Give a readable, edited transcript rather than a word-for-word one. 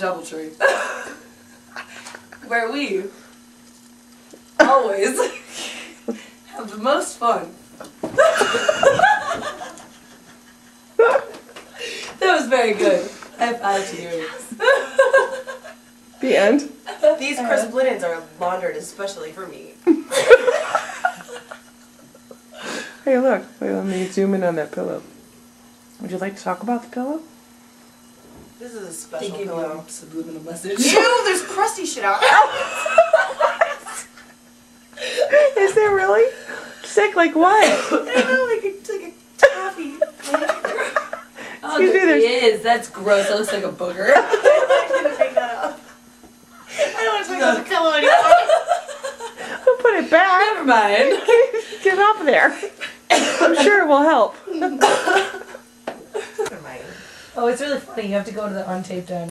DoubleTree, where we always have the most fun. That was very good. High five to you. The end. These crisp linens are laundered especially for me. Hey, look. Wait, let me zoom in on that pillow. Would you like to talk about the pillow? This is a They special gave you pillow. a subliminal message. Ew, there's crusty shit out. Is there really? Sick like what? I don't know, like a taffy. Oh, Excuse me, there there's- he is. That's gross. That looks like a booger. I didn't make that up. I don't want to talk about the pillow anymore. We'll put it back. Never mind. Get off there. I'm sure it will help. Oh, it's really funny. You have to go to the untaped end.